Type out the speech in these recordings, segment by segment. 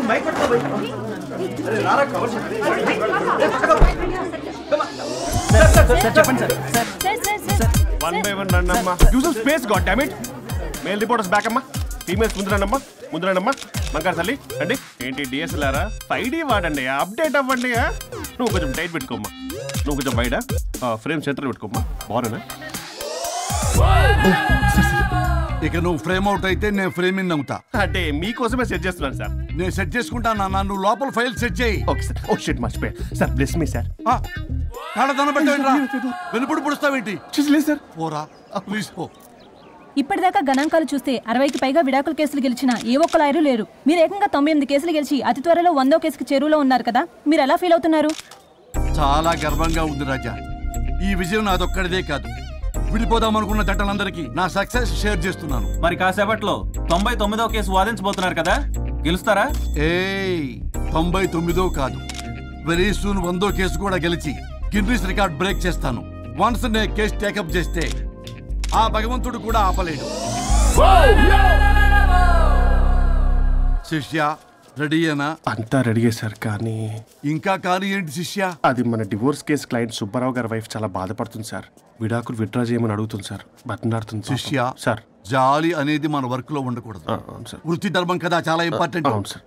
One by one rannamma. Use some space, goddammit. Male reporters back amma. Females mundu rannamma. Bangar thalli andi enti DSLR 5D vaadandi update avvandi nu koncham tight pettukomma nu koncham wide frame center pettukomma baaruna ఇక నువ్వు frame out అయితే నేను frame in అవుతా అంటే మీకోసమే set చేస్తున్నాను sir నేను set చేసుకుంటాను నువ్వు లోపల ఫైల్ సెట్ చేయి ఓకే సార్ ఓ షిట్ మర్చిపోయా సార్ బ్లెస్ మీ సార్ కాళ్ళ పెట్టేంట్రా వెనుపుడు పుడుస్తావేంటి లేదు సార్ పోరా ప్లీజ్ పో ఇప్పటిదాకా గణాంకాలు చూస్తే 60కి పైగా విడాకుల కేసులు గెలిచిన ఏ ఒక్క లాయరు లేరు. మీరు ఏకంగా 98 కేసులు గెలిచి అతి త్వరలో 100వ కేసుకి చేరువలో ఉన్నారు కదా, మీరు ఎలా ఫీల్ అవుతున్నారు? చాలా గర్వంగా ఉంది రాజా. ఈ విజయం నాదొక్కడిదే కాదు, విడిపోదాం అనుకున్న జంటలందరికీ నా సక్సెస్ షేర్ చేస్తున్నాను. మరి కాసేపట్లో 99వ కేసు వాదించబోతున్నారు కదా, గెలుస్తారా? 99వ కాదు, వెరీ సూన్ 100వ కేసు కూడా గెలిచి గిన్నిస్ రికార్డ్ బ్రేక్ చేస్తాను. వన్స్ నే కేసు టేకప్ చేస్తే ఆ భగవంతుడు కూడా ఆపలేడు. శిష్య రెడీయేనా? అంతా రెడీయే సార్. కానీ ఇంకా కానీ ఏంటి శిష్య? అది మన డివోర్స్ కేసు క్లయింట్ సుబ్బారావు గారి వైఫ్ చాలా బాధపడుతుంది సార్. విడాకులు విత్డ్రా చేయమని అడుగుతుంది సార్, బతినాడుతుంది. శిష్య సార్ జాలి అనేది మన వర్క్ లో ఉండకూడదు. వృత్తి ధర్మం కదా, చాలా ఇంపార్టెంట్. అవును సార్.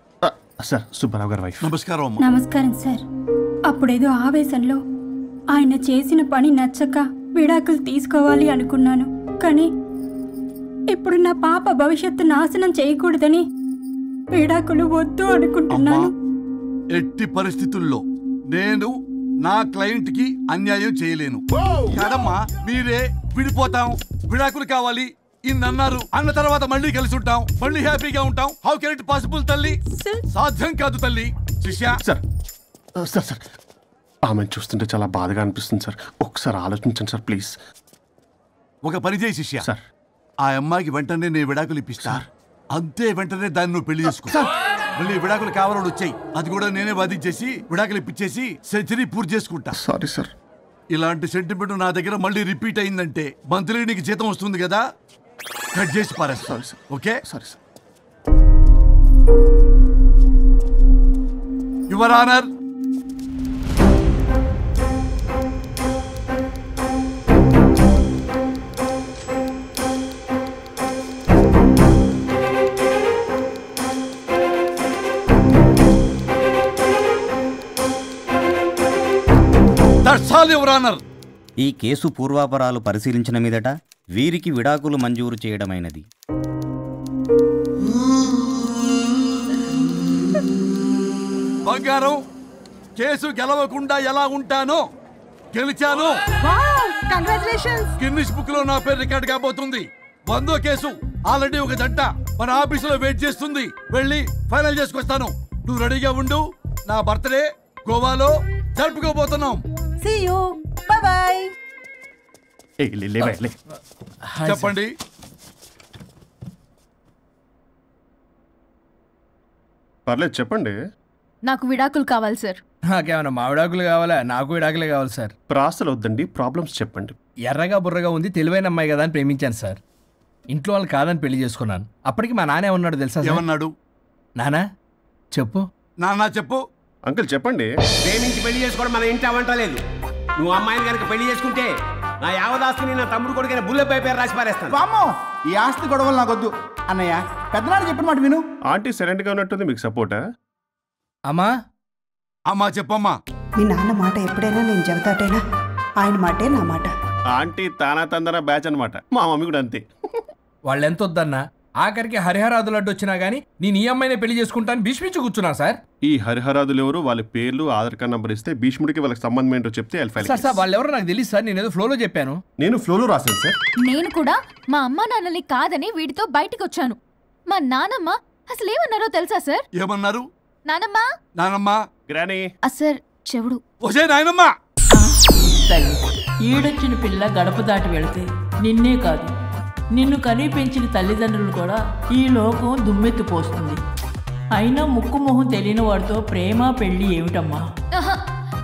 సార్ సుబ్బారావు గారి వైఫ్. నమస్కారం. నమస్కారం సార్. అప్పుడేదో ఆవేశంలో ఆయన చేసిన పని నచ్చక విడాకులు తీసుకోవాలి అనుకున్నాను. కానీ ఇప్పుడు నా పాప భవిష్యత్తు నాశనం చేయకూడదని విడాకులు వద్దు అనుకుంటున్నాను. ఎట్టి పరిస్థితుల్లో నేను నా క్లయింట్ కి అన్యాయం చేయలేను. కాదమ్మా, మీరే విడిపోతాం, విడాకులు కావాలి ఇన్నన్నారు అన్న తర్వాత మళ్ళీ కలిసి ఉంటాం, మళ్ళీ హ్యాపీగా ఉంటాం. హౌ కెన్ ఇట్ పాసిబుల్ తల్లి? సాధ్యం కాదు తల్లి. శిష్య సార్ సార్ సార్ ఆమెను చూస్తుంటే చాలా బాధగా అనిపిస్తుంది సార్. ఒకసారి ఆలోచించండి సార్ ప్లీజ్. ఒక పని చేయి శిష్య, సార్ ఆ అమ్మాయికి వెంటనే నేను విడాకులు ఇప్పిస్తా. అంతే, వెంటనే దాన్ని నువ్వు పెళ్లి చేసుకో. మళ్ళీ విడాకులు కావాలని వచ్చాయి, అది కూడా నేనే వాదించేసి విడాకులు ఇప్పించేసి సెంచరీ పూర్తి చేసుకుంటా. Sorry sir. ఇలాంటి సెంటిమెంట్ నా దగ్గర మళ్ళీ రిపీట్ అయిందంటే మంత్లీ నీకు జీతం వస్తుంది కదా, కట్ చేసి పారేస్తా. Sorry sir. Okay sorry sir. Your honour, ఈ కేసు పూర్వాపరాలు పరిశీలించిన మీదట వీరికి విడాకులు మంజూరు చేయడమైనది. బంగారం, కేసు గెలవకుండా ఎలా ఉంటానో గెలిచాను. గిన్నిస్ బుక్ లో నా పేరు రికార్డ్ కాబోతుంది. 100వ కేసు ఆల్రెడీ ఒక జంట మన ఆఫీసులో వెయిట్ చేస్తుంది. వెళ్ళి ఫైనల్ చేసుకొస్తాను. నువ్వు రెడీగా ఉండు. నా బర్త్డే గోవాలో జరుపుకోబోతున్నాం. See you. Bye bye. చెప్పండి. పర్లేదు చెప్పండి. నాకు విడాకులు కావాలి సార్. నాకేమన్నా మా విడాకులు కావాలా? నాకు విడాకులే కావాలి సార్. ప్రాసలు వద్దండి, ప్రాబ్లమ్స్ చెప్పండి. ఎర్రగా బుర్రగా ఉంది, తెలివైన అమ్మాయి కదా అని ప్రేమించాను సార్. ఇంట్లో వాళ్ళు కాదని పెళ్లి చేసుకున్నాను. అప్పటికి మా నాన్న ఏమన్నాడు తెలుసా? ఏమన్నాడు? నానా చెప్పు. నాన్న చెప్పు. అంకుల్ చెప్పండి. ప్రేమించి పెళ్లి చేసుకోవడం మన ఇంటి అవంటలేదు. నువ్వు అమ్మాయిని కనుక పెళ్లి చేసుకుంటే నా యావదాస్తిని నా తమ్ముడు కొడుకైన బుల్లెపై పేరు రాసి పారేస్తాను. వామ్మో, ఈ ఆస్తి గొడవలు నాకొద్దు అన్నయ్య. పెద్దనాడు చెప్పిన మాట విను. ఆంటీ సైలెంట్ గా ఉన్నట్టుంది, మీకు సపోర్టా? అమ్మా అమ్మా చెప్పమ్మా. మీ నాన్న మాట ఎప్పుడైనా నేను చెబుతాటేనా? ఆయన మాటే నా మాట. ఆంటీ తానా తందన బ్యాచ్ అనమాట. మా మమ్మీ కూడా అంతే. వాళ్ళు ఎంత వద్దన్నా ఆఖరికి హరిహరాదులు అడ్డు వచ్చినా గానీ నేను ఈ అమ్మాయినే పెళ్లి చేసుకుంటాను భీష్మించి కూర్చున్నా సార్. ఈ హరిహరాదులు ఎవరు, వాళ్ళ పేర్లు ఆధార్ కార్డ్ నంబర్ ఇస్తే భీష్ముడికి వాళ్ళకి సంబంధం ఏంటో చెప్తే సార్ వాళ్ళు ఎవరో నాకు తెలియదు సార్. నేను ఏదో ఫ్లోలో చెప్పాను. నేను ఫ్లోలో రాశాను సార్. నేను కూడా మా అమ్మా నాన్నని కాదని వీడితో బయటకు వచ్చాను. మా నానమ్మ అసలు ఏమన్నారో తెలుసా సార్? ఏమన్నారు? నానమ్మ నానమ్మ గ్రానీ సార్ చెవుడు. ఓసే నాయనమ్మ. ఈడొచ్చిన పిల్ల గడప దాటి వెళితే నిన్నే కాదు, నిన్ను కనీ పెంచిన తల్లిదండ్రులు కూడా ఈ లోకం దుమ్మెత్తిపోస్తుంది. అయినా ముక్కు మొహం తెలియని వాడితో ప్రేమ పెళ్లి ఏమిటమ్మా?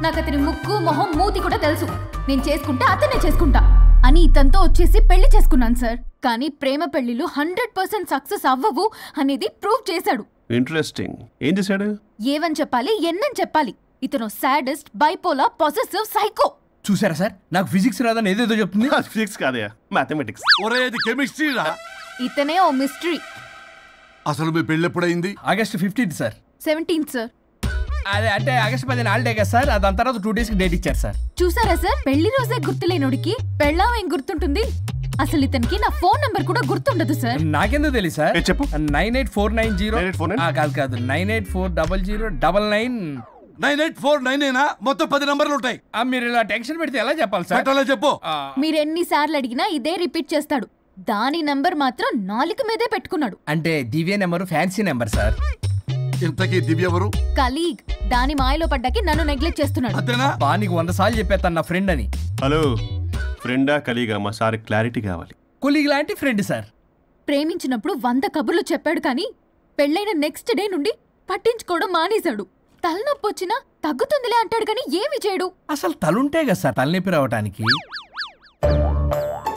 నాకు అతని ముక్కు మొహం మూతి కూడా తెలుసు. నేను చేసుకుంటా అతనే చేసుకుంటా అని ఇతనితో వచ్చేసి పెళ్లి చేసుకున్నాను సార్. కానీ ప్రేమ పెళ్లిలు 100% సక్సెస్ అవ్వవు అనేది ప్రూవ్ చేశాడు. ఇంట్రెస్టింగ్. ఏం చేశాడు? ఏవని చెప్పాలి, ఎన్నని చెప్పాలి? ఇతను సాడెస్ట్, బైపోలా, పొసెసివ్, సైకో. చూసారా సార్, నాకు ఫిజిక్స్ రాదని ఏదేదో చెప్తుంది. ఫిజిక్స్ కాదయా, మ్యాథమెటిక్స్. ఒరే ఇది కెమిస్ట్రీ రా. ఇతనే ఓ మిస్టరీ. అసలు మీ పెళ్ళి ఎప్పుడైంది? August 15th sir. 17th sir. అదే అంటే ఆగస్ట్ 10 హాలిడే కదా సార్, దాని తర్వాత 2 days డేట్ ఇచ్చారు సార్. చూసారా సార్, పెళ్లి రోజే గుర్తులేనుడికి పెళ్ళాం ఏం గుర్తుంటుంది? అసలు ఇతనికి నా ఫోన్ నంబర్ కూడా గుర్తుండదు సార్. నాకెందుకు తెలియదు సార్? చెప్పు. 98490 కాదు 9840099. 98499 మొత్తం 10 నంబర్లు ఉంటాయి. మీరు ఇలా టెన్షన్ పెడితే ఎలా చెప్పాలి సార్? చెప్పు. మీరు ఎన్నిసార్లు అడిగినా ఇదే రిపీట్ చేస్తాడు. దాని నంబర్ మాత్రం 4 మీదే పెట్టుకున్నాడు. అంటే దివ్య నెంబర్ ఫ్యాన్సీ నెంబర్ సార్. ఇంతకీ దివ్య ఎవరు? కలీగ్. దాని మాయలో పడ్డాకి నన్ను నెగ్లెక్ట్ చేస్తున్నాడు. నీకు 100 సార్లు చెప్పేస్తాను నా ఫ్రెండ్ అని. హలో, ఫ్రెండా కలీగా? మా సార్ క్లారిటీ కావాలి. కొలీగ్ లాంటి ఫ్రెండ్ సార్. ప్రేమించినప్పుడు 100 కబుర్లు చెప్పాడు కానీ పెళ్ళైన నెక్స్ట్ డే నుండి పట్టించుకోవడం మానేశాడు. తలనొప్పి వచ్చినా తగ్గుతుందిలే అంటాడు కానీ ఏమి చేయడు. అసలు తలుంటే కదా సార్ తలనొప్పి రావటానికి.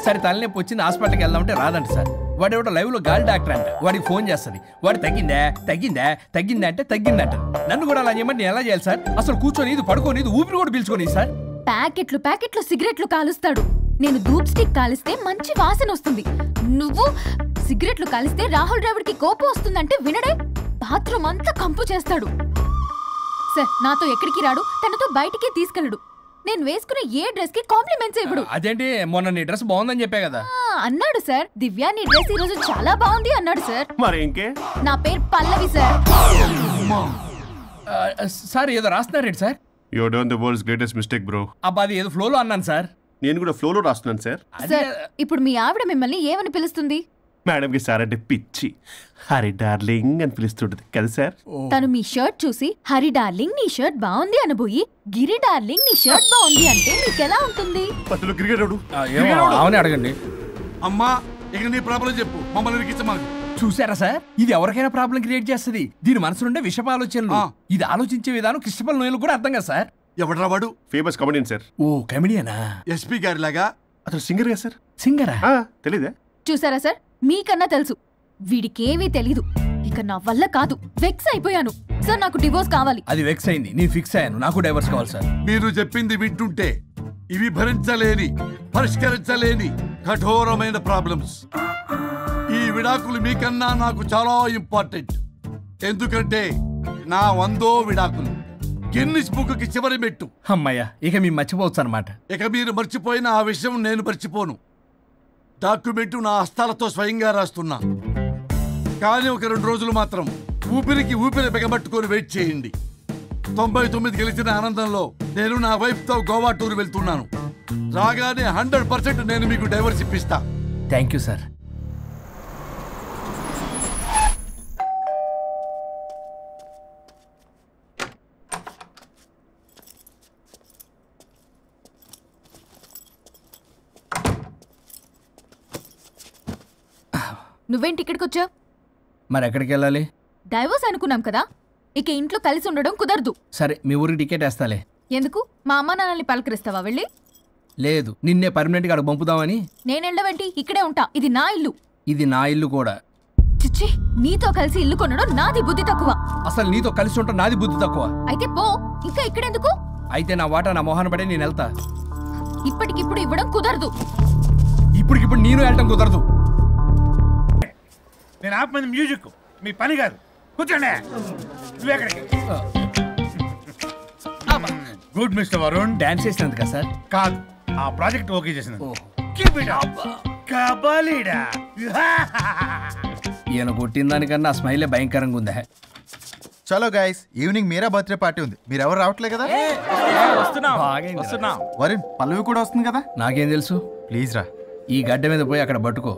సరే తలనొప్పి వచ్చింది హాస్పిటల్కి వెళ్దామంటే రాదంట సార్. వాడు ఎవడో లైవ్ లో గాలి డాక్టర్ అంట, వాడికి ఫోన్ చేస్తుంది. వాడు తగ్గిందా అంటే తగ్గిందంట. నన్ను కూడా అలా చేయమంటే నేను ఎలా చేయాలి సార్? అసలు కూర్చొని ఇది పడుకోని ఇది ఊపిరి కూడా పీల్చుకొని సార్. ప్యాకెట్లు సిగరెట్లు కాలుస్తాడు. నేను ధూప్ స్టిక్ కాలిస్తే మంచి వాసన వస్తుంది. నువ్వు సిగరెట్లు కాలిస్తే రాహుల్ ద్రావిడ్కి కోపం వస్తుందంటే వినడే. బాత్రూమ్ అంతా కంపు చేస్తాడు. సార్ నాతో ఎక్కడికి రాడు, తనతో బయటికి తీసుకెళ్ళడు. నేను వేసుకునే ఏ డ్రెస్ కి కాంప్లిమెంట్స్ ఇవ్వడు. అదేంటి, మొన్న నీ డ్రెస్ బాగుందని చెప్పా కదా. అన్నాడు సార్. దివ్య నీ డ్రెస్ ఈ రోజు చాలా బాగుంది అన్నాడు సార్. మరి ఇంకే? నా పేరు పల్లవి సార్. సార్ ఏదో రాస్తున్నారేంటి sir? You done the world's greatest mistake bro. అబ్బా అది ఏదో ఫ్లోలో అన్నాను సార్. నేను కూడా ఫ్లోలో రాస్తున్నాను సార్. సార్ ఇప్పుడు మీ ఆవిడ మిమ్మల్ని ఏమని పిలుస్తుంది? మేడం కి సార్ అంటే పిచ్చి. హరి డార్లింగ్ అని పిలుస్తుంటది కదా సార్. తను మీ షర్ట్ చూసి హరి డార్లింగ్ నీ షర్ట్ బాగుంది అనబోయి గిరి డార్లింగ్ నీ షర్ట్ బాగుంది అంటే మీకు ఎలా ఉంటుంది? అవునే అడగండి. అమ్మా ఇక నీ ప్రాబ్లం చెప్పు, మమ్మల్ని ఇరికించమాకు. చూసారా సార్, ఇది ఎవరికైనా ప్రాబ్లం క్రియేట్ చేస్తుంది. దీని మనసు నుండే విషప ఆలోచనలు. ఇది ఆలోచించే విధానం కృష్ణపల్ నోయలు కూడా అర్థం కదా సార్. ఎవడరా వాడు? Famous comedian sir. ఓ కమెడియనా? ఎస్పీ గారి లాగా. అతను సింగర్ గా సార్. సింగరా? తెలీదా? చూసారా సార్, మీకన్నా తెలుసు. వీడికేమీ తెలీదు. ఇక నా వల్ల కాదు, వెక్స్ అయిపోయాను సార్. నాకు డివోర్స్ కావాలి. అది వెక్స్ అయింది, నేను ఫిక్స్ అయ్యాను. నాకు డైవర్స్ కావాలి సార్. మీరు చెప్పింది వింటుంటే ఇవి భరించలేని, పరిష్కరించలేని కఠోరమైన ప్రాబ్లమ్స్. ఈ విడాకులు మీకన్నా నాకు చాలా ఇంపార్టెంట్. ఎందుకంటే నా 100వ విడాకులు గిన్నిస్ బుక్కి చివరి మెట్టు. అమ్మయ్య, ఇక మేము మర్చిపోవచ్చు అనమాట. ఇక మీరు మర్చిపోయిన ఆ విషయం నేను మర్చిపోను. డాక్యుమెంటు నా హస్తాలతో స్వయంగా రాస్తున్నా. కానీ ఒక 2 రోజులు మాత్రం ఊపిరికి ఊపిరి బిగబట్టుకొని వెయిట్ చేయండి. 99 గెలిచిన ఆనందంలో నేను నా వైఫ్తో గోవా టూర్ వెళ్తున్నాను. రాగానే 100% నేను మీకు డైవర్స్ ఇప్పిస్తా. Thank you sir. నువ్వేంటి ఇక్కడికి వచ్చావు? మరి ఎక్కడికి వెళ్ళాలి? డైవోర్స్ అనుకున్నాం కదా, ఇక ఇంట్లో కలిసి ఉండడం కుదరదు. సరే మీ ఊరికి టికెట్ వేస్తాలే. ఎందుకు? మా అమ్మ నాన్నల్ని పలకరిస్తావా వెళ్ళి? లేదు, నిన్నే పర్మనెంట్ గా అక్కడ పంపుదామని. నేనెళ్ళవేంటి, ఇక్కడే ఉంటా. ఇది నా ఇల్లు. ఇది నా ఇల్లు కూడా. చిచ్చి, నీతో కలిసి ఇల్లు కొనడం నాది బుద్ధి తక్కువ. అసలు నీతో కలిసి ఉంటా నాది బుద్ధి తక్కువ. అయితే పో, ఇంకా ఇక్కడెందుకు? అయితే నా వాటా నా మొహాన పడే నేను వెళ్తా. ఇప్పటికిప్పుడు ఇవ్వడం కుదరదు. ఇప్పటికిప్పుడు నేను వెళ్ళటం కుదరదు. నేను ఆపమంది మ్యూజిక్, మీ పని కాదు. కూర్చోండి. నువ్వెక్కడికి? Good mister Varun. డాన్స్ చేసినందుక సార్? కాదు, ఆ ప్రాజెక్ట్ ఓకే చేసినందుకు. Keep it up. కబాలీడా. ఈయన కొట్టిన దానికన్నా ఆ స్మైలే భయంకరంగా ఉందా? చలో guys, evening Meera birthday party ఉంది. మీరు ఎవరు రావట్లే కదా? వరుణ్, పల్లవి కూడా వస్తుంది కదా? నాకేం తెలుసు? ప్లీజ్ రా. ఈ గడ్డ మీద పోయి అక్కడ పట్టుకో.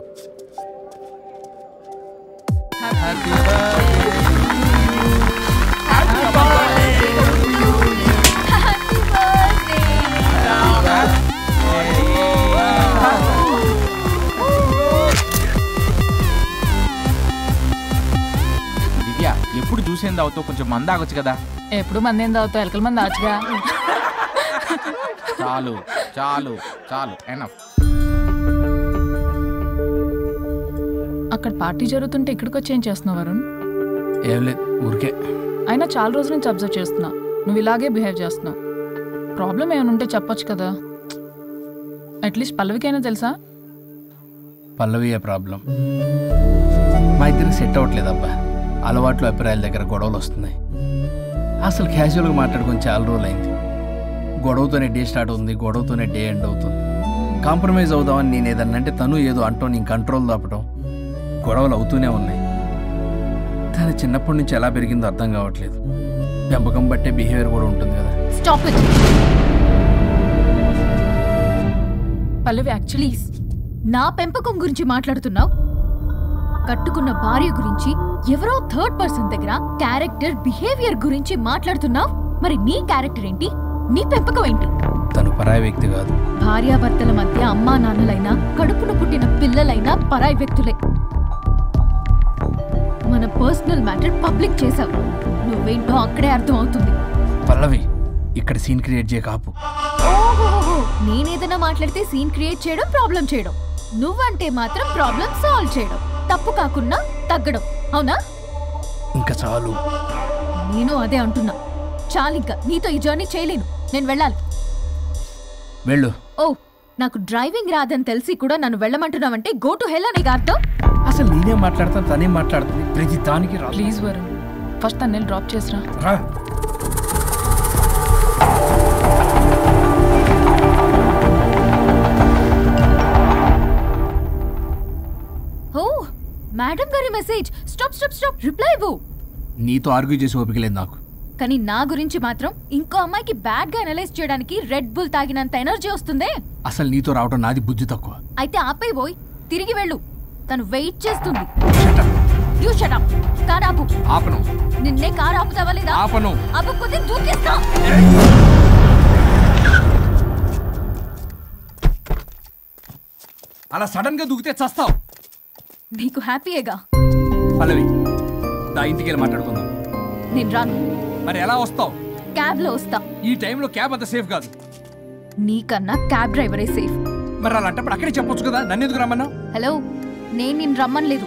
దివ్య, ఎప్పుడు చూసేం తాగుతావు? కొంచెం మంది ఆగొచ్చు కదా. ఎప్పుడు మంది ఏం తాగుతావు? ఎలకల మంది ఆచుగా. చాలు చాలు చాలు, ఎనఫ్. అక్కడ పార్టీ జరుగుతుంటే ఇక్కడికి వచ్చి ఏం చేస్తున్నావు వరుణ్? ఏం లేదు ఊరికే. అయినా చాలా రోజుల నుంచి అబ్జర్వ్ చేస్తున్నా, నువ్వు ఇలాగే బిహేవ్ చేస్తున్నావు. ప్రాబ్లం ఏమైనా ఉంటే చెప్పొచ్చు కదా. అట్లీస్ట్ పల్లవికైనా తెలుసా? పల్లవి ప్రాబ్లం మా ఇద్దరికి సెట్ అవ్వట్లేదు అబ్బా. అలవాట్లు అభిప్రాయాల దగ్గర గొడవలు వస్తున్నాయి. అసలు క్యాజువల్గా మాట్లాడుకొని చాలా రోజులు అయింది. గొడవతోనే డే స్టార్ట్ అవుతుంది, గొడవతోనే డే ఎండ్ అవుతుంది. కాంప్రమైజ్ అవుదామని నేను ఏదన్నా అంటే తను ఏదో అంటూ నేను కంట్రోల్ దాపడం, గొడవలు అవుతూనే ఉన్నాయి. తను చిన్నప్పటి నుంచి ఎలా పెరిగిందో అర్థం కావట్లేదు. పెంపకం బట్టే బిహేవియర్ కూడా ఉంటుంది కదా. Stop it Pallavi. యాక్చువల్లీ నా పెంపకం గురించి మాట్లాడుతున్నావు. కట్టుకున్న భార్య గురించి ఎవరో థర్డ్ పర్సన్ దగ్గర క్యారెక్టర్ బిహేవియర్ గురించి మాట్లాడుతున్నావు. మరి నీ క్యారెక్టర్ ఏంటి? నీ పెంపకం ఏంటి? తను పరాయి వ్యక్తి కాదు. భార్యాభర్తల మధ్య అమ్మా నాన్నలైనా కడుపున పుట్టిన పిల్లలైనా పరాయి వ్యక్తులే. మన పర్సనల్ మ్యాటర్ పబ్లిక్ చేసావు. నువ్వేంటో అక్కడే అర్థం అవుతుంది. పల్లవి ఇక్కడ సీన్ క్రియేట్ చేయ కాపు. ఓహో, నేనేదైనా మాట్లాడితే సీన్ క్రియేట్ చేయడం, ప్రాబ్లం చేయడం. నువ్వంటే మాత్రం ప్రాబ్లం సాల్వ్ చేయడం, తప్పు కాకుండా తగ్గడం. అవునా? ఇంకా చాలు. నేను అదే అంటున్నా. చాలింకా నీతో ఈ జర్నీ చేయలేను. నేను వెళ్ళాలి. వెళ్ళు. ఓ, నాకు డ్రైవింగ్ రాదని తెలిసి కూడా నన్ను వెళ్ళమంటున్నావంటే గో టు హెల్ అని అర్థం. అసలు నేనే మాట్లాడతాను, తనే మాట్లాడుతుంది. ప్రతి దానికి రా. ప్లీజ్ వరుణ్, ఫస్ట్ తను డ్రాప్ చేసిరా. రా. ఓ, మేడం గారి message. Stop stop stop, reply ఇవ్వు. నీతో ఆర్గ్యూ చేసి ఓపిక లేదు నాకు. కానీ నా గురించి మాత్రం ఇంకో అమ్మాయికి బ్యాడ్ గా అనలైజ్ చేయడానికి రెడ్ బుల్ తాగినంత ఎనర్జీ వస్తుందే. అసలు నీతో రావడం నాది బుద్ధి తక్కువ. అయితే ఆపై పోయి తిరిగి వెళ్ళు. తను వెయిట్ చేస్తుంది. You shut up. కార్ ఆపు. ఆపను. నిన్నే కార్ ఆపుతావా లేదా? ఆపను. ఆపకపోతే దూకేస్తా. అలా సడన్ గా దూకితే చస్తావు. నీకు హ్యాపీయేగా? పల్లవి, దా ఇంటికి వెళ్ళి మాట్లాడుకుందాం. నేను రాను. మరి ఎలా వస్తావు? క్యాబ్ లో వస్తా. ఈ టైంలో క్యాబ్ అంత సేఫ్ కాదు. నీకన్నా క్యాబ్ డ్రైవరే సేఫ్. మరి అలాంటప్పుడు అక్కడే చెప్పొచ్చు కదా, నన్ను ఎందుకు రమ్మన్నావు? హలో, నేను నిన్ను రమ్మనలేదు.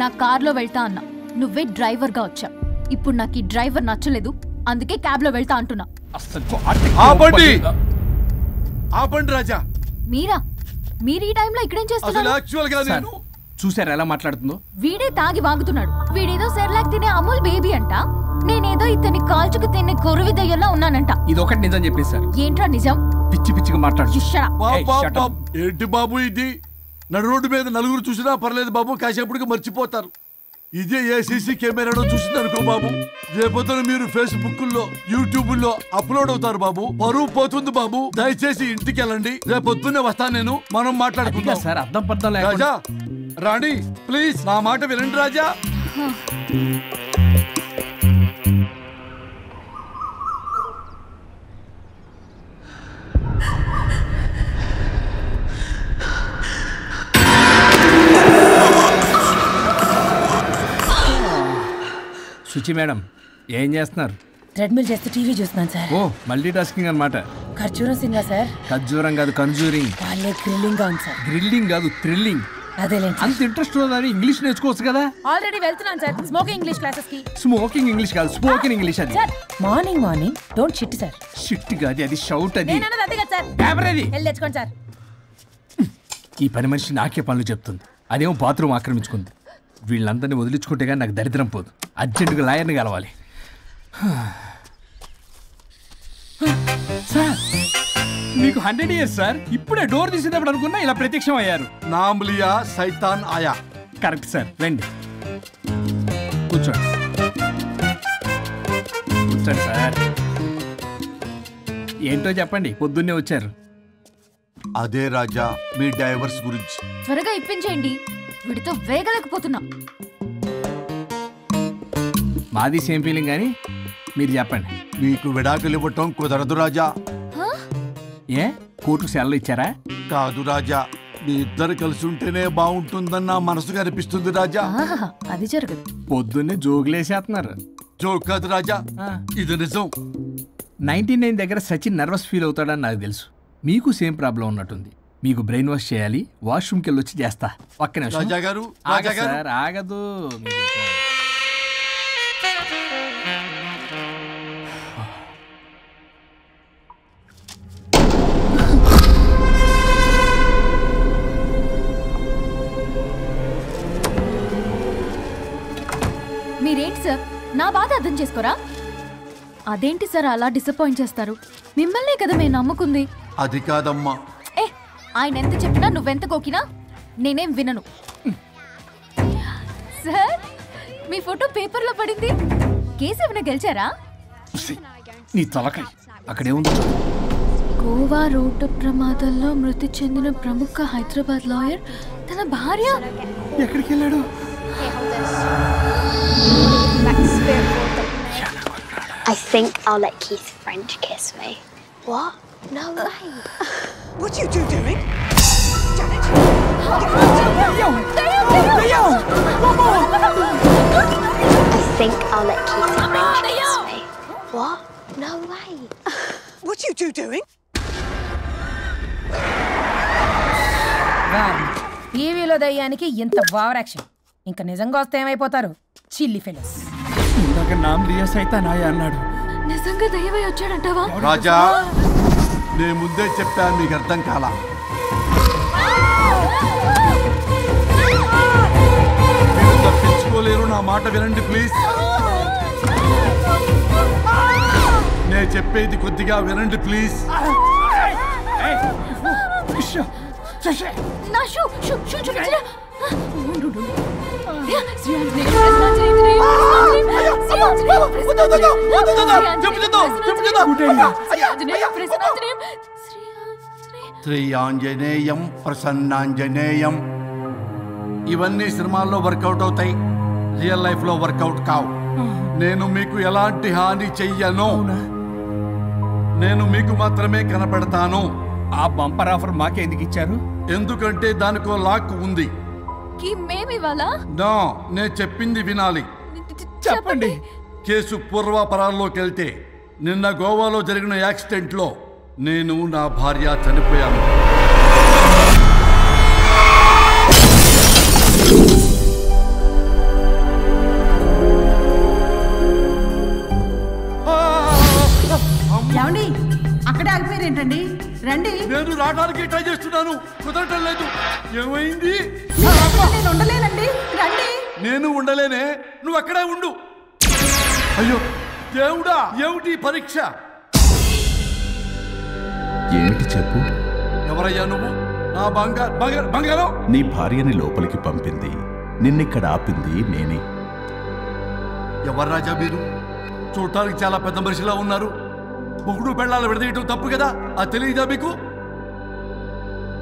నా కార్లో వెళ్తా అన్నా. నువ్వే డ్రైవర్గా వచ్చా. ఇప్పుడు నాకు ఈ డ్రైవర్ నచ్చలేదు, అందుకే క్యాబ్ లో వెళ్తా అంటున్నా. ఆపండి, ఆపండి రాజా. మీరా? మీరు ఈ టైంలో ఇక్కడేం చేస్తున్నారు? చూసారా ఎలా మాట్లాడుతుందో? వీడే తాగి వాగుతున్నాడు. వీడేదో సెర్లాక్ తినే అమూల్ బేబీ అంట. నేనేదో ఇతని కాల్చుకు తినే కొరువి దయ్యంలో ఉన్నానంట. ఇది ఒకటి నిజం చెప్పేశారు. ఏంట్రా నిజం? పిచ్చి పిచ్చిగా మాట్లాడు. ఏంటి బాబు ఇది? నడు రోడ్డు మీద నలుగురు చూసినా పర్లేదు బాబు, కాసేపటికి మర్చిపోతారు. ఇదే ఏ సీసీ కెమెరాలో చూసింది అనుకో బాబు, రేపొద్దున మీరు ఫేస్బుక్ లో, యూట్యూబ్ లో అప్లోడ్ అవుతారు బాబు. పరువు పోతుంది బాబు. దయచేసి ఇంటికి వెళ్ళండి, రేపొద్దునే వస్తాను నేను, మనం మాట్లాడుకుందాం. సార్ అర్థం పర్థం రాజా రాణి, ప్లీజ్ నా మాట వినండి రాజా. శుచి మేడం, ఏం చేస్తున్నారు? ట్రెడ్మిల్ చేస్తూ టీవీ చూస్తున్నాను సార్. ఓ, మల్టీ టాస్కింగ్ అన్నమాట. ఖర్జూరం సినిమా సార్. ఖర్జూరం కాదు, కన్జూరింగ్. వాళ్ళే గ్రిల్లింగ్ గా ఉంది సార్. గ్రిల్లింగ్ కాదు, థ్రిల్లింగ్. అదేలేండి. అంత ఇంట్రెస్ట్ ఉందని ఇంగ్లీష్ నేర్చుకోవచ్చు కదా. ఆల్రెడీ వెళ్తున్నాను సార్ స్మోకింగ్ ఇంగ్లీష్ క్లాసెస్ కి. స్మోకింగ్ ఇంగ్లీష్ కాదు, స్పోకెన్ ఇంగ్లీష్. అది sir morning morning don't shit sir. Shit కాదు, అది షౌట్. అది నేను అన్నది అదే కదా సార్. పేపర్ అది. వెళ్ళి తెచ్చుకోండి సార్. ఈ పని మనిషి నాకే పనులు చెప్తుంది, అదేమో బాత్రూమ్ ఆక్రమించుకుంది. వీళ్ళందరినీ వదిలించుకుంటే కానీ నాకు దరిద్రం పోదు. అర్జెంటుగా లాయర్ని కలవాలి. సార్ మీకు 100 years సార్. ఇప్పుడే డోర్ తీసేటప్పుడు అనుకున్నా ఇలా ప్రత్యక్షం అయ్యారు. నామ్లియా సైతాన్ ఆయా. కరెక్ట్ సార్, రండి కూర్చోండి. కూర్చోండి సార్. ఏంటో చెప్పండి, పొద్దున్నే వచ్చారు. అదే రాజా మీ డైవర్స్ గురించి. త్వరగా ఇప్పించేయండి, వీడితో వేగలేకపోతున్నా. మాది సేమ్ ఫీలింగ్, కానీ మీరు చెప్పండి. మీకు విడాకులు ఇవ్వటం కుదరదు రాజా. ఏ కోర్టుకు సెలవు ఇచ్చారా? కాదు రాజా, మీ ఇద్దరు కలిసి ఉంటేనే బాగుంటుందన్న మనసుకు అనిపిస్తుంది రాజా. అది జరగదు. పొద్దున్నే జోగులేసేస్తున్నారు. జోక్ కాదు రాజా, ఇది నిజం. 99 దగ్గర సచిన్ నర్వస్ ఫీల్ అవుతాడని నాకు తెలుసు. మీకు సేమ్ ప్రాబ్లం ఉన్నట్టుంది. మీకు బ్రెయిన్ వాష్ చేయాలి, వాష్రూమ్కి వెళ్ళి వచ్చి చేస్తా. ఒక్క నిమిషం రాజా గారు. సార్ ఆగదు. నా బాధ అర్థం చేసుకోరా? అదేంటి సార్ అలా డిసప్పాయింట్ చేస్తారు? మిమ్మల్నే కదా మేము నమ్ముకుంది. అది కాదమ్మా. ఆయన ఎంత చెప్పినా నువ్వెంత కోకినా నేనేం వినను. సార్ మీ ఫోటో పేపర్లో పడింది. కేసు ఏమైనా గెలిచారా? నీ తలకాయ అక్కడే ఉంది. గోవా రోడ్డు ప్రమాదంలో మృతి చెందిన ప్రముఖ హైదరాబాద్ లాయర్ తన భార్య ఎక్కడికి వెళ్ళాడు? I think I'll let Keith French kiss me. What? No way. What are you two doing? Janet! I think I'll let Keith French kiss me. What? No way. What are you two doing? టీవీలో దయ్యానికి ఇంత over action. ఇంకా నిజంగా వస్తే ఏమైపోతారు? చిల్లి fellows. ఇందాక నామ్ లియా సైతాన్ ఆయా అన్నాడు. నిజంగా దయ్యమై వచ్చాడంటావా? రాజా నేను ముందే చెప్పాను, మీకు అర్థం కాలా. మీరు తప్పించుకోలేరు, నా మాట వినండి ప్లీజ్. నేను చెప్పేది కొద్దిగా వినండి ప్లీజ్. నా షూ చూపించరా? శ్రీ ఆంజనేయం ప్రసన్నాంజనేయం. ఇవన్నీ సినిమాల్లో వర్కౌట్ అవుతాయి, రియల్ లైఫ్ లో వర్కౌట్ కావు. నేను మీకు ఎలాంటి హాని చెయ్యను. నేను మీకు మాత్రమే కనపడతాను. ఆ బంపర్ ఆఫర్ మాకే ఎందుకు ఇచ్చారు? ఎందుకంటే దానికో లాక్ ఉంది. నో, నేను చెప్పింది వినాలి. చెప్పండి. కేసు పూర్వాపరాల్లోకి వెళ్తే నిన్న గోవాలో జరిగిన యాక్సిడెంట్ లో నేను నా భార్య చనిపోయాను. ఏమండి అక్కడే ఆగిపోయారేంటండి? రండి. నేను రావడానికి ట్రై చేస్తున్నాను, కుదరటం లేదు. ఏమైంది? నేను ఉండలేనండి, రండి. నేను ఉండలేనే, నువ్వు అక్కడే ఉండు. అయ్యో దేవుడా, ఏమిటి పరీక్ష? ఏమిటి చెప్పు. ఎవరయ్యా నువ్వు? నా బంగారం. నీ భార్యని లోపలికి పంపింది, నిన్నిక్కడ ఆపింది నేనే. ఎవరు రాజా మీరు? చూడటానికి చాలా పెద్ద మనిషిలా ఉన్నారు. మొగుడు పెళ్ళాలు విడదీయటం తప్పు కదా, అది తెలియదా మీకు?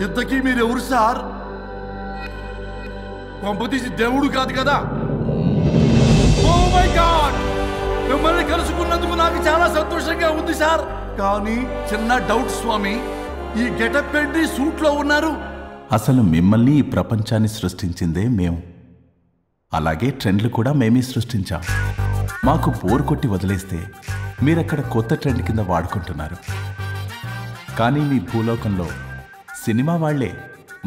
ఇంతకీ మీరు ఎవరు సార్? పంపతీసి దేవుడు కాదు కదా? ఓ మై గాడ్, మిమ్మల్ని కలుసుకున్నందుకు నాకు చాలా సంతోషంగా ఉంది సార్. కానీ చిన్న డౌట్ స్వామి, ఈ గెటప్ ఏంటి సూట్ లో ఉన్నారు? అసలు మిమ్మల్ని ఈ ప్రపంచాన్ని సృష్టించిందే మేము, అలాగే ట్రెండ్లు కూడా మేమే సృష్టించాం. మాకు బోర్ కొట్టి వదిలేస్తే మీరక్కడ కొత్త ట్రెండ్ కింద వాడుకుంటున్నారు. కానీ మీ భూలోకంలో సినిమా వాళ్లే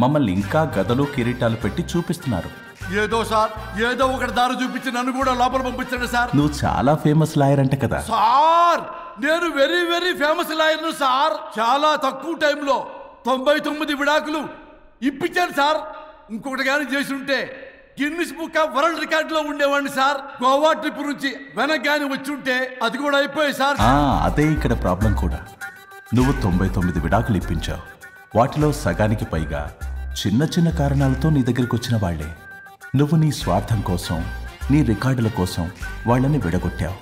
మమ్మల్ని ఇంకా గదలు కిరీటాలు పెట్టి చూపిస్తున్నారు. ఏదో సార్, ఏదో ఒకటి దారి చూపించి నన్ను కూడా లోపల పంపించండి సార్. నువ్వు చాలా ఫేమస్ లాయర్ అంట కదా సార్? నేను వెరీ వెరీ ఫేమస్ లాయర్ను సార్. చాలా తక్కువ టైంలో 99 విడాకులు ఇప్పించాను సార్. ఇంకొకటి కానీ చేసి ఉంటే Guinness book of world record లో ఉండేవాడిని సార్. గోవా ట్రిప్ నుంచి వెనక్ గాని వచ్చి ఉంటే అది కూడా అయిపోయాయి సార్. అదే ఇక్కడ ప్రాబ్లం కూడా. నువ్వు 99 విడాకులు ఇప్పించావు. వాటిలో సగానికి పైగా చిన్న చిన్న కారణాలతో నీ దగ్గరికి వచ్చిన వాళ్లే. నువ్వు నీ స్వార్థం కోసం, నీ రికార్డుల కోసం వాళ్ళని విడగొట్టావు.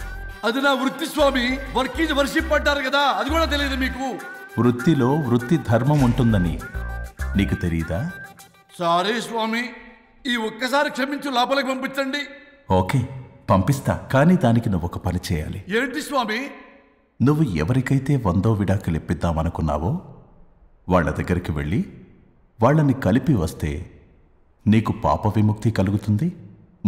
అది నా వృత్తి స్వామి. వర్క్ ఈజ్ వర్షిప్ అంటారు కదా, అది కూడా తెలియదు మీకు? వృత్తిలో వృత్తి ధర్మం ఉంటుందని నీకు తెలియదా? సారీ స్వామి, ఈ ఒక్కసారి క్షమించు, లోపలికి పంపించండి. ఓకే, పంపిస్తా. కానీ దానికి నువ్వు ఒక పని చేయాలి. ఏంటి స్వామి? నువ్వు ఎవరికైతే 100వ విడాకులు ఇప్పిద్దామనుకున్నావో వాళ్ళ దగ్గరికి వెళ్ళి వాళ్ళని కలిపి వస్తే నీకు పాప విముక్తి కలుగుతుంది,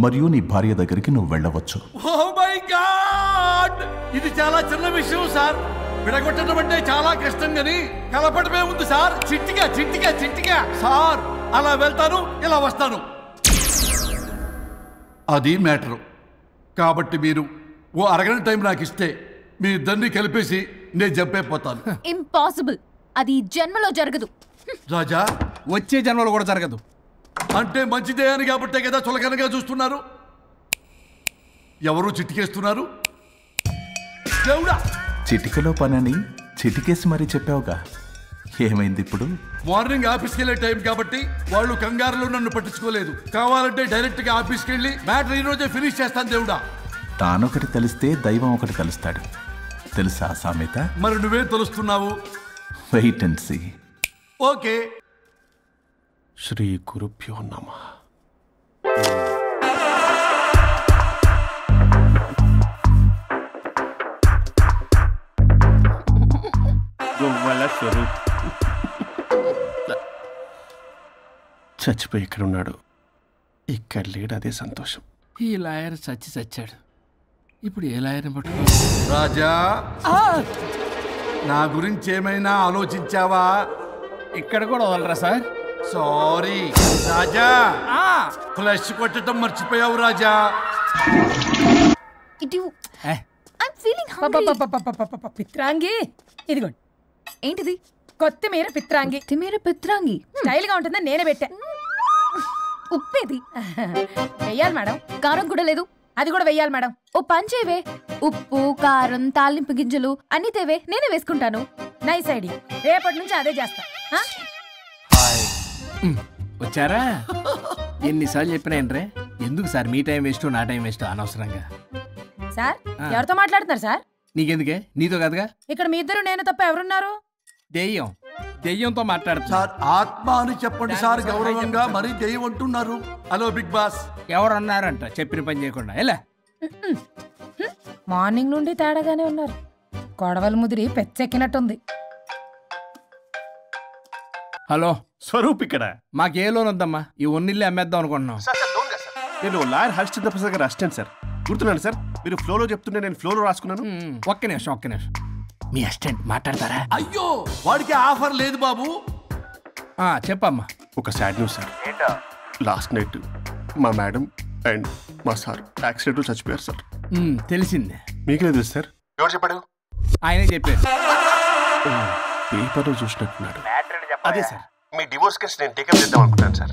మరియు నీ భార్య దగ్గరికి నువ్వు వెళ్ళవచ్చు. ఓ మై గాడ్, ఇది చాలా చిన్న విషయం సార్. విడగొట్టడం అంటే చాలా కష్టం గని కలపడమే ఉంది సార్. చిట్టిగా చిట్టిగా చిట్టిగా సార్. అలా వెళ్తాను, ఇలా వస్తాను, అది మ్యాటరు. కాబట్టి మీరు ఓ అరగంట టైం నాకు ఇస్తే మీ ఇద్దరిని కలిపేసి నేను జంపైపోతాను. ఇంపాసిబుల్, అది జన్మలో జరగదు. రాజా, వచ్చే జన్మలో కూడా జరగదు. అంటే మంచిదే అని కాబట్టే కదా చులకనగా చూస్తున్నారు. ఎవరు చిటికేస్తున్నారు? దేవుడా! చిటికలో పనని చిటికేసి మరీ చెప్పావుగా, ఏమైంది ఇప్పుడు? మార్నింగ్ ఆఫీస్కి వెళ్ళే టైం కాబట్టి వాళ్ళు కంగారులో నన్ను పట్టించుకోలేదు. కావాలంటే డైరెక్ట్ గా ఆఫీస్కి వెళ్ళి మ్యాటర్ ఈ రోజే ఫినిష్ చేస్తాను దేవుడా. తానొకటి తెలిస్తే దైవం ఒకటి కలుస్తాడు, తెలుసా సామెత? మరి నువ్వేం తెలుస్తున్నావు? Wait and see. Okay. Shri గురుభ్యో నమః. గొవ్వల స్వరూప్ చచ్చిపోయి ఇక్కడ ఉన్నాడు, ఇక్కడ లేడు, అదే సంతోషం. ఈ లాయర్ చచ్చాడు. ఇప్పుడు ఏ లాయర్ని పట్టుకో? రాజా, నా గురించి ఏమైనా ఆలోచించావా? ఇక్కడ కూడా వదలరా సార్? సారీ రాజా, ఫ్లష్ కొట్టడం మర్చిపోయావు రాజా. పిత్రాంగి ఇదిగోండి. ఏంటిది? కొత్తిమీర పిత్రాంగి. పిత్రాంగి స్టైల్ గా ఉంటుందని నేనే పెట్టా. ఉప్పేది వెయ్యాలి మేడం. కారం కూడా లేదు. అది కూడా వెయ్యాలి మేడం. ఓ పంచేవే, ఉప్పు కారం తాలింపు గింజలు అన్ని తేవే, నేనే వేసుకుంటాను. Nice idea. రేపటి నుంచి అదే చేస్తా. వచ్చారా? ఎన్నిసార్లు చెప్పినాయండ్రే, ఎందుకు సార్ మీ టైం వేస్ట్ నా టైం వేస్ట్ అనవసరంగా? సార్ ఎవరితో మాట్లాడుతున్నారు సార్? నీకెందుకే, నీతో కదగా. ఇక్కడ మీ ఇద్దరు నేను తప్ప ఎవరున్నారు? దెయ్యంతో మాట్లాడుతున్నారు సార్. ఆత్మ అని చెప్పండి సార్, గౌరవంగా. మరీ దెయ్యం అంటున్నారు. Hello big boss. ఎవరన్నారంట చెప్పిన పని చేయకుండా? ఎలా మార్నింగ్ నుండి తేడాగానే ఉన్నారు. గొడవల ముదిరి పెచ్చెక్కినట్టుంది. హలో స్వరూప్ ఇక్కడ. మాకే లోన్ వద్దమ్మా, ఈ ఒన్నిల్లు అమ్మేద్దాం అనుకుంటున్నాం. నేను లాయర్ హరిశ్చంద్ర ప్రసాద్ గారు అసిస్టెంట్ సార్. గుర్తున్నాను సార్, మీరు ఫ్లోలో చెప్తుంటే నేను ఫ్లోలో రాసుకున్నాను. ఒక్క నిమిషం. మీ అసిస్టెంట్ మాట్లాడతారా? అయ్యో, వాడికి ఆఫర్ లేదు బాబు. చెప్పమ్మా. ఒక sad news sir. Last night మా మేడం అండ్ మా సార్ యాక్సిడెంట్ చచ్చిపోయారు సార్. తెలిసిందే. మీకే తెలుసు సార్? ఎవరు చెప్పాడు? ఆయనే చెప్పారు. పేపర్లో చూసినట్టున్నాడు. అదే సార్, మీ డివోర్స్ కేసు నేను టేకప్ చేద్దాం అనుకుంటాను సార్.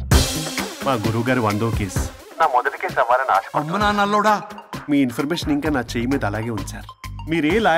మా గురువు గారు 100వ కేసు నా మొదటి కేసు అవ్వాలని ఆశ. అమ్మ నాన్నల్లోడా, మీ ఇన్ఫర్మేషన్ ఇంకా నా చెయ్యి మీద అలాగే ఉంది సార్. మీరే